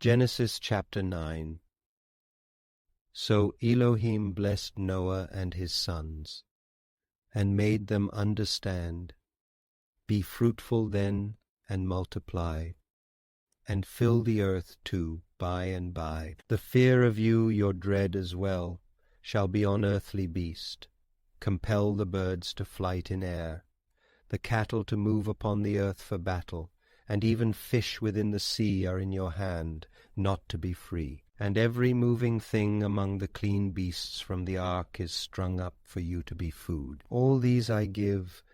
Genesis chapter 9. So Elohim blessed Noah and his sons, and made them understand, Be fruitful then, and multiply, and fill the earth too by and by. The fear of you, your dread as well, shall be on earthly beast. Compel the birds to flight in air, the cattle to move upon the earth for battle, and even fish within the sea are in your hand, not to be free. And every moving thing among the clean beasts from the ark is strung up for you to be food. All these I give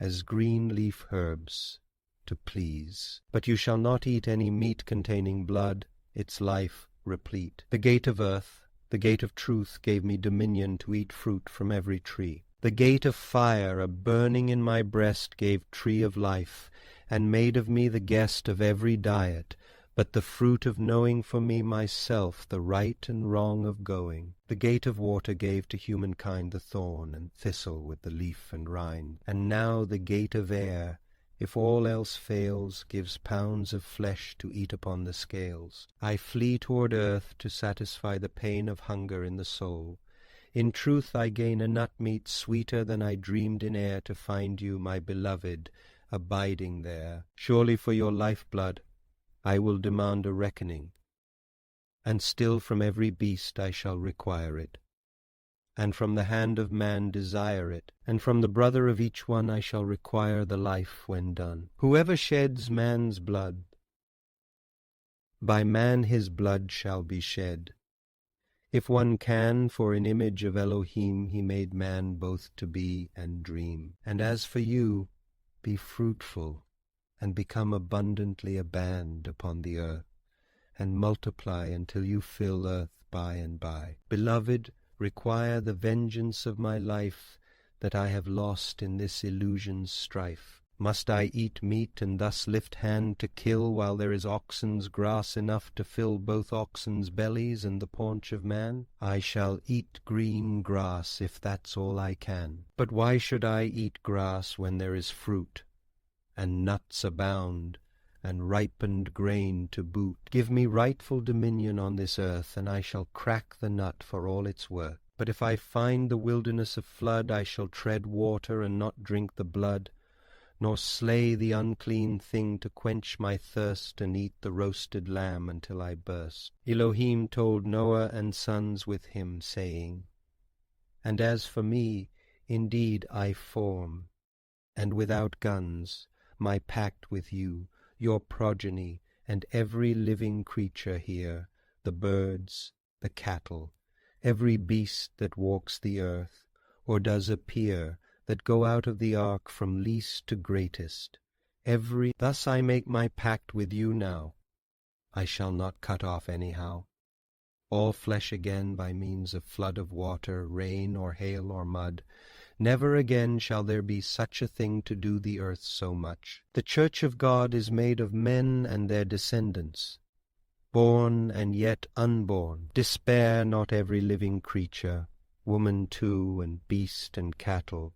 as green leaf herbs to please. But you shall not eat any meat containing blood, its life replete. The gate of earth, the gate of truth, gave me dominion to eat fruit from every tree. The gate of fire, a burning in my breast, gave tree of life, and made of me the guest of every diet, but the fruit of knowing for me myself the right and wrong of going. The gate of water gave to humankind the thorn and thistle with the leaf and rind. And now the gate of air, if all else fails, gives pounds of flesh to eat upon the scales. I flee toward earth to satisfy the pain of hunger in the soul. In truth I gain a nut meat sweeter than I dreamed in air to find you, my beloved, abiding there. Surely for your lifeblood I will demand a reckoning, and still from every beast I shall require it, and from the hand of man desire it, and from the brother of each one I shall require the life when done. Whoever sheds man's blood, by man his blood shall be shed. If one can, for in image of Elohim he made man both to be and dream. And as for you, be fruitful, and become abundantly a band upon the earth, and multiply until you fill earth by and by. Beloved, require the vengeance of my life that I have lost in this illusion's strife. Must I eat meat and thus lift hand to kill, while there is oxen's grass enough to fill both oxen's bellies and the paunch of man? I shall eat green grass if that's all I can. But why should I eat grass when there is fruit, and nuts abound, and ripened grain to boot? Give me rightful dominion on this earth, and I shall crack the nut for all its worth. But if I find the wilderness of flood, I shall tread water and not drink the blood, nor slay the unclean thing to quench my thirst, and eat the roasted lamb until I burst. Elohim told Noah and sons with him, saying, And as for me, indeed I form, and without guns, my pact with you, your progeny, and every living creature here, the birds, the cattle, every beast that walks the earth, or does appear, that go out of the ark from least to greatest. Thus I make my pact with you now. I shall not cut off anyhow. All flesh again by means of flood of water, rain or hail or mud. Never again shall there be such a thing to do the earth so much. The church of God is made of men and their descendants, born and yet unborn. Despair not every living creature, woman too, and beast and cattle,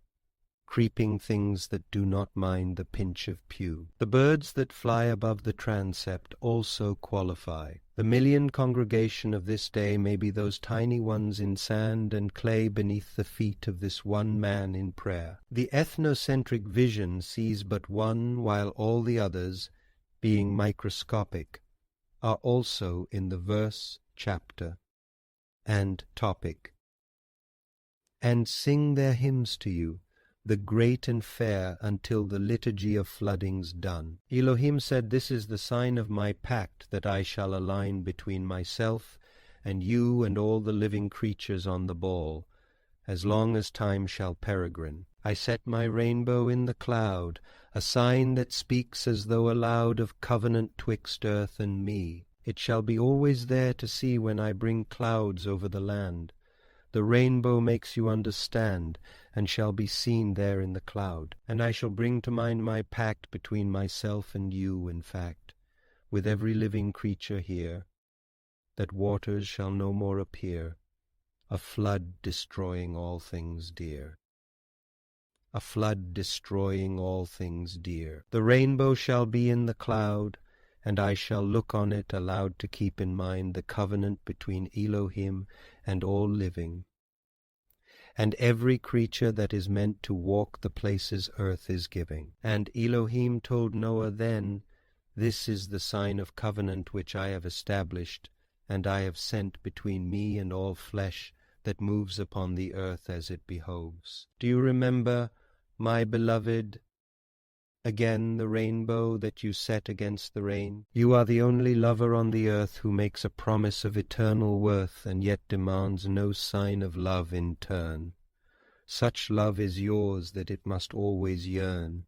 creeping things that do not mind the pinch of pew. The birds that fly above the transept also qualify. The million congregation of this day may be those tiny ones in sand and clay beneath the feet of this one man in prayer. The ethnocentric vision sees but one, while all the others, being microscopic, are also in the verse, chapter, and topic, and sing their hymns to you, the great and fair, until the liturgy of flooding's done. Elohim said, This is the sign of my pact that I shall align between myself and you and all the living creatures on the ball, as long as time shall peregrine. I set my rainbow in the cloud, a sign that speaks as though aloud of covenant twixt earth and me. It shall be always there to see when I bring clouds over the land. The rainbow makes you understand, and shall be seen there in the cloud. And I shall bring to mind my pact between myself and you, in fact, with every living creature here, that waters shall no more appear, a flood destroying all things dear. A flood destroying all things dear. The rainbow shall be in the cloud, and I shall look on it aloud to keep in mind the covenant between Elohim and all living, and every creature that is meant to walk the places earth is giving. And Elohim told Noah then, This is the sign of covenant which I have established, and I have sent between me and all flesh that moves upon the earth as it behoves. Do you remember, my beloved, again the rainbow that you set against the rain? You are the only lover on the earth who makes a promise of eternal worth and yet demands no sign of love in turn. Such love is yours that it must always yearn,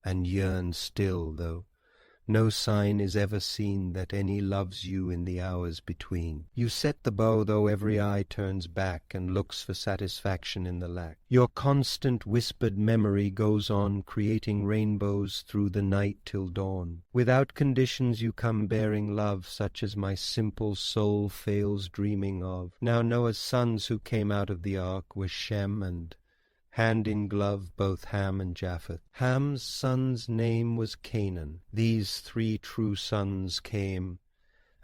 and yearn still, though no sign is ever seen that any loves you in the hours between. You set the bow, though every eye turns back and looks for satisfaction in the lack. Your constant whispered memory goes on creating rainbows through the night till dawn. Without conditions you come bearing love, such as my simple soul fails dreaming of. Now Noah's sons who came out of the ark were Shem and hand in glove both Ham and Japheth. Ham's son's name was Canaan. These 3 true sons came,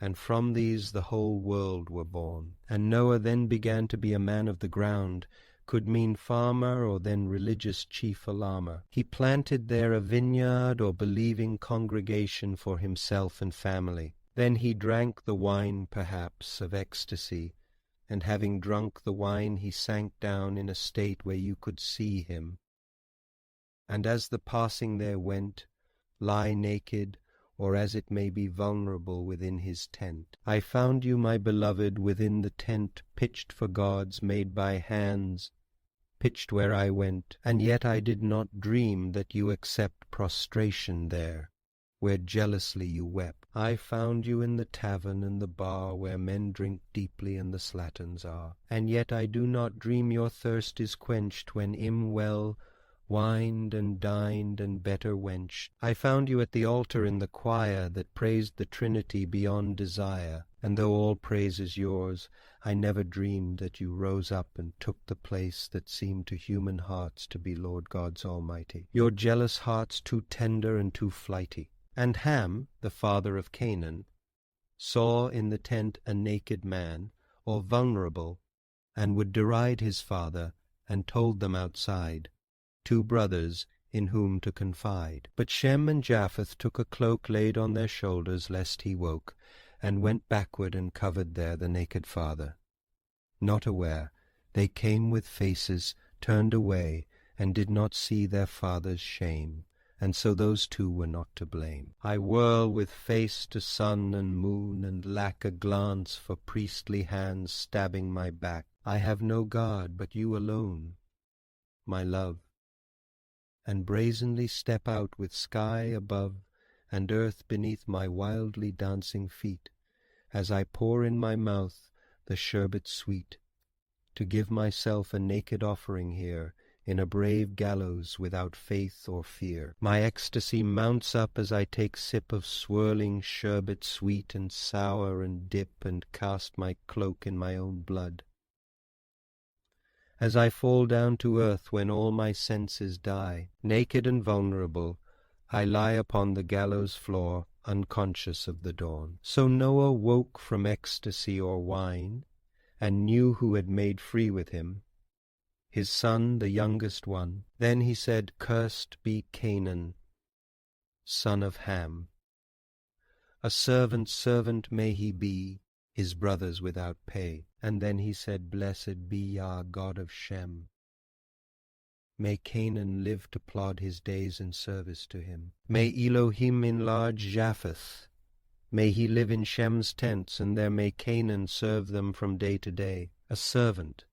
and from these the whole world were born. And Noah then began to be a man of the ground, could mean farmer or then religious chief alarmer. He planted there a vineyard or believing congregation for himself and family. Then he drank the wine, perhaps, of ecstasy, and having drunk the wine he sank down in a state where you could see him, and as the passing there went, lie naked, or as it may be vulnerable within his tent. I found you, my beloved, within the tent pitched for gods, made by hands, pitched where I went, and yet I did not dream that you accept prostration there, where jealously you wept. I found you in the tavern and the bar, where men drink deeply and the slatterns are. And yet I do not dream your thirst is quenched, when well wined and dined and better wench. I found you at the altar in the choir, that praised the Trinity beyond desire. And though all praise is yours, I never dreamed that you rose up and took the place that seemed to human hearts to be Lord God's Almighty. Your jealous hearts too tender and too flighty. And Ham, the father of Canaan, saw in the tent a naked man, or vulnerable, and would deride his father, and told them outside, 2 brothers in whom to confide. But Shem and Japheth took a cloak laid on their shoulders, lest he woke, and went backward and covered there the naked father. Not aware, they came with faces turned away, and did not see their father's shame. And so those 2 were not to blame. I whirl with face to sun and moon, and lack a glance for priestly hands stabbing my back. I have no God but you alone, my love, and brazenly step out with sky above and earth beneath my wildly dancing feet, as I pour in my mouth the sherbet sweet, to give myself a naked offering here, in a brave gallows without faith or fear. My ecstasy mounts up as I take sip of swirling sherbet sweet and sour, and dip and cast my cloak in my own blood. As I fall down to earth when all my senses die, naked and vulnerable, I lie upon the gallows floor, unconscious of the dawn. So Noah woke from ecstasy or wine, and knew who had made free with him, his son, the youngest one. Then he said, Cursed be Canaan, son of Ham. A servant's servant may he be, his brothers without pay. And then he said, Blessed be Yah, God of Shem. May Canaan live to plod his days in service to him. May Elohim enlarge Japheth. May he live in Shem's tents, and there may Canaan serve them from day to day. A servant,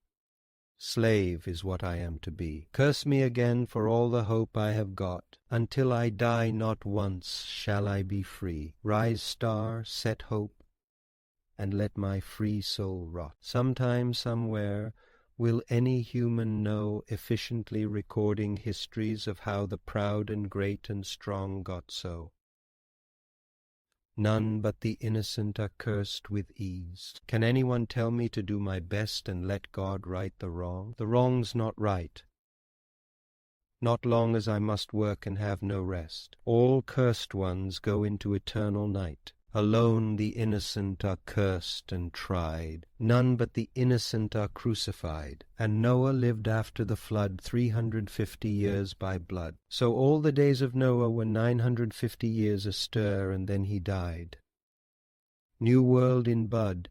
slave is what I am to be. Curse me again for all the hope I have got. Until I die not once shall I be free. Rise, star, set hope, and let my free soul rot. Sometime, somewhere, will any human know, efficiently recording histories of how the proud and great and strong got so. None but the innocent are cursed with ease. Can anyone tell me to do my best and let God right the wrong? The wrong's not right. not long as I must work and have no rest. All cursed ones go into eternal night. Alone the innocent are cursed and tried. None but the innocent are crucified. And Noah lived after the flood 350 years by blood. So all the days of Noah were 950 years astir, and then he died. New world in bud,